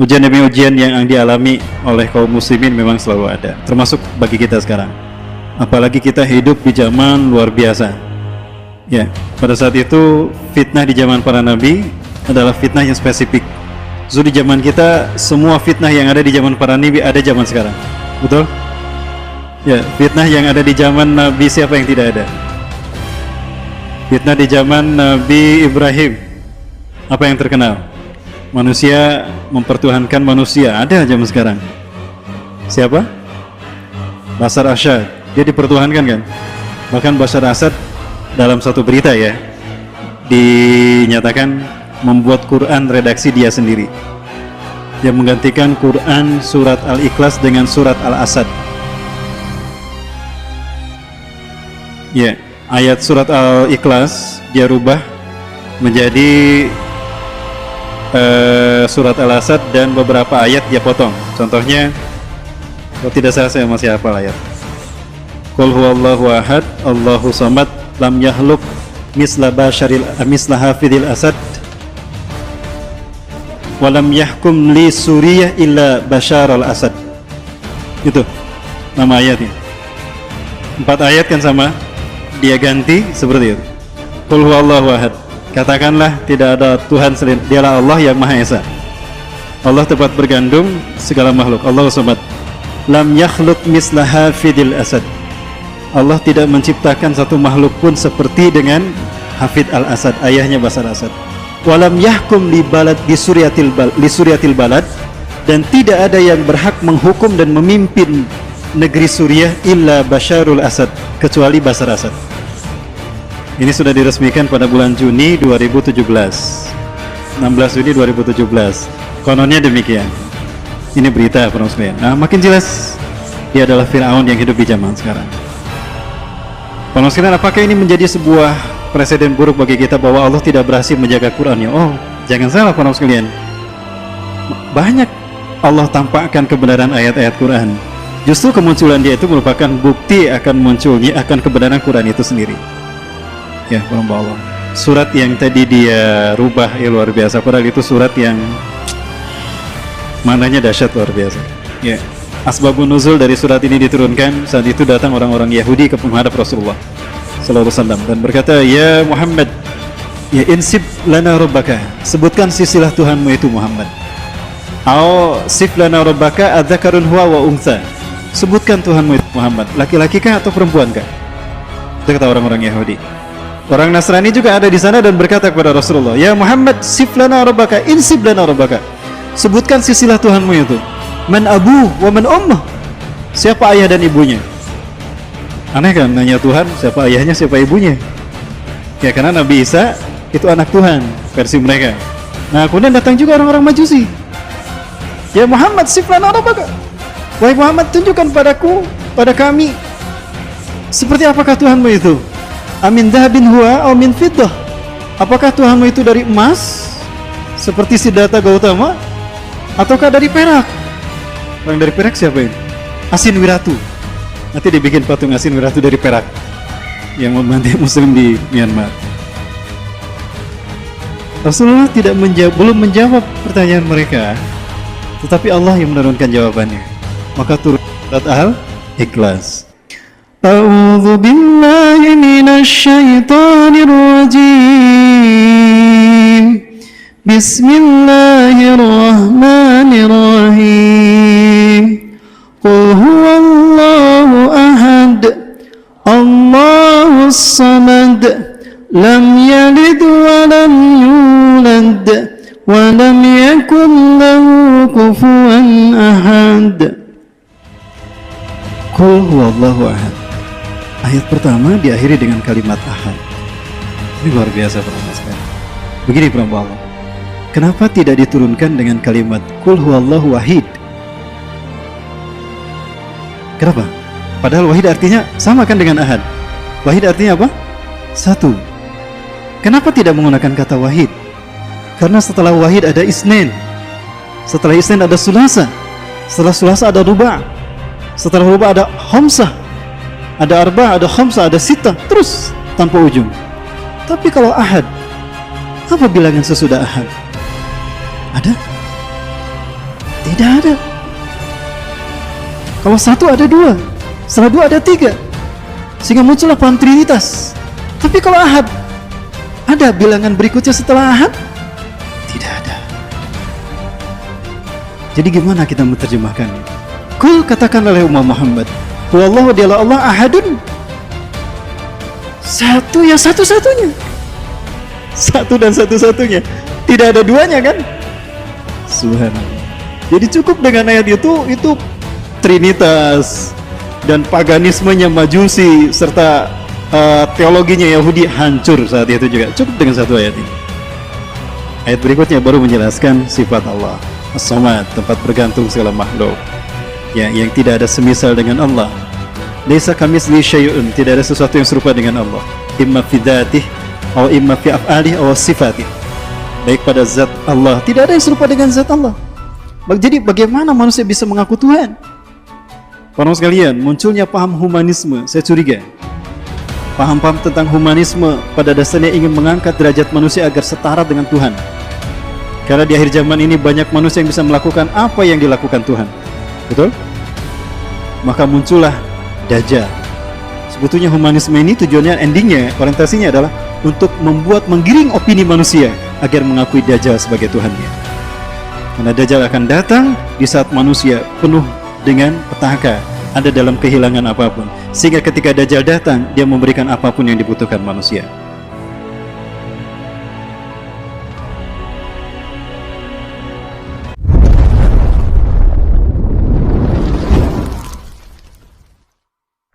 Ujian demi ujian yang dialami oleh kaum muslimin memang selalu ada, termasuk bagi kita sekarang. Apalagi kita hidup di zaman luar biasa. Ya, pada saat itu fitnah di zaman para nabi adalah fitnah yang spesifik. So di zaman kita semua fitnah yang ada di zaman para nabi ada zaman sekarang. Betul? Ya, fitnah yang ada di zaman nabi siapa yang tidak ada? Fitnah di zaman Nabi Ibrahim. Apa yang terkenal? Manusia mempertuhankan manusia, ada zaman sekarang. Siapa? Bashar Assad, dia dipertuhankan kan? Bahkan Bashar Assad dalam satu berita ya dinyatakan membuat Quran redaksi dia sendiri, yang menggantikan Quran surat Al-Ikhlas dengan surat Al-Asad. Ya, ayat surat Al-Ikhlas dia rubah menjadi surat Al-Asad dan beberapa ayat dia potong. Contohnya, kalau tidak salah saya masih hafal ayat. Qul huwallahu ahad, Allahu samad, lam yahluk misla hafidil asad, wa lam yahkum li suriyah illa bashar al-asad. Itu nama ayatnya. 4 ayat kan sama, dia ganti seperti itu. Qul huwallahu ahad, katakanlah tidak ada Tuhan selain dialah Allah yang Maha Esa. Allah tempat bergandung segala makhluk. Allahu samad. Lam yakhluq misla hafidil asad. Allah tidak menciptakan satu makhluk pun seperti dengan Hafid al-Asad, ayahnya Bashar Assad. Walam yahkum li suryatil balad, dan tidak ada yang berhak menghukum dan memimpin negeri Suriah illa Basharul Asad, kecuali Bashar Assad. Ini sudah diresmikan pada bulan Juni 2017, 16 Juni 2017. Kononnya demikian. Ini berita para muslimin. Nah, makin jelas dia adalah Fir'aun yang hidup di zaman sekarang. Para muslimin, apakah ini menjadi sebuah presiden buruk bagi kita bahwa Allah tidak berhasil menjaga Qur'annya? Oh, jangan salah para muslimin. Banyak Allah tampakkan kebenaran ayat-ayat Qur'an. Justru kemunculan dia itu merupakan bukti akan munculnya akan kebenaran Qur'an itu sendiri. Ya, Allah. Surat yang tadi dia rubah luar biasa, padahal itu surat yang maknanya dahsyat luar biasa. Ya, asbabun nuzul dari surat ini diturunkan saat itu datang orang-orang Yahudi ke menghadap Rasulullah sallallahu alaihi wasallam dan berkata, "Ya Muhammad, ya insib lana rabbaka." Sebutkan sisilah Tuhanmu itu Muhammad. "Au sif lana rabbaka adzakarun huwa wa untha." Sebutkan Tuhanmu itu Muhammad, laki-laki kah atau perempuan kah? Itu kata orang-orang Yahudi. Orang Nasrani juga ada di sana dan berkata kepada Rasulullah, "Ya Muhammad, sif lana rabbaka, insib lana rabbaka." Sebutkan sisilah Tuhanmu itu. Man abu wa man ummah. Siapa ayah dan ibunya? Aneh kan nanya Tuhan siapa ayahnya, siapa ibunya? Ya, karena Nabi Isa itu anak Tuhan versi mereka. Nah, kemudian datang juga orang-orang Majusi. "Ya Muhammad, sif lana rabbaka." Wahai Muhammad, tunjukkan padaku, pada kami, seperti apakah Tuhanmu itu? Amin dhahabin huwa aw min fiddah. Apakah Tuhanmu itu dari emas seperti Siddhartha Gautama ataukah dari perak? Orang dari perak siapa ini? Asin Wiratu. Nanti dibikin patung Asin Wiratu dari perak yang membantu muslim di Myanmar. Rasulullah belum menjawab pertanyaan mereka, tetapi Allah yang menurunkan jawabannya. Maka turun surat Al-Ikhlas. A'udzu billahi minasy syaithanir rajim. Bismillahirrahmanirrahim. Qul huwallahu ahad, Allahus samad, lam yalid wa lam yulad, wa lam yakul lahu kufuwan ahad. Qul huwallahu ahad. Ayat pertama diakhiri dengan kalimat ahad. Ini luar biasa para sekalian. Begini para Allah, kenapa tidak diturunkan dengan kalimat Qul huwallahu wahid? Kenapa? Padahal wahid artinya sama kan dengan ahad. Wahid artinya apa? Satu. Kenapa tidak menggunakan kata wahid? Karena setelah wahid ada isnin, setelah isnin ada sulasa, setelah sulasa ada ruba', setelah ruba' ada khamsah, ada arba', ada khamsah, ada sitah, terus tanpa ujung. Tapi kalau ahad, apa bilangan sesudah ahad? Ada? Tidak ada. Kalau satu ada dua, setelah dua ada tiga, sehingga muncullah paham Trinitas. Tapi kalau ahad, ada bilangan berikutnya setelah ahad? Tidak ada. Jadi gimana kita menerjemahkannya? Kul, katakan oleh umat Muhammad, Huwallahu, dialah Allah, ahadun, satu yang satu-satunya, satu dan satu-satunya, tidak ada duanya kan? Subhanallah. Jadi cukup dengan ayat itu Trinitas dan paganismenya Majusi serta teologinya Yahudi hancur saat itu juga. Cukup dengan satu ayat ini. Ayat berikutnya baru menjelaskan sifat Allah As-Samad, tempat bergantung segala makhluk, ya, yang tidak ada semisal dengan Allah. Laisa kamitslihi syai'un, tidak ada sesuatu yang serupa dengan Allah. Imma fi dzatihi atau imma fi af'alihi atau sifatih. Baik pada zat Allah, tidak ada yang serupa dengan zat Allah. Jadi bagaimana manusia bisa mengaku Tuhan? Para sekalian, munculnya paham humanisme, saya curiga. Paham-paham tentang humanisme pada dasarnya ingin mengangkat derajat manusia agar setara dengan Tuhan. Karena di akhir zaman ini banyak manusia yang bisa melakukan apa yang dilakukan Tuhan. Betul? Maka muncullah Dajjal. Sebetulnya humanisme ini tujuannya, endingnya, orientasinya adalah untuk menggiring opini manusia agar mengakui Dajjal sebagai Tuhannya. Karena Dajjal akan datang di saat manusia penuh dengan petaka, ada dalam kehilangan apapun. Sehingga ketika Dajjal datang, dia memberikan apapun yang dibutuhkan manusia.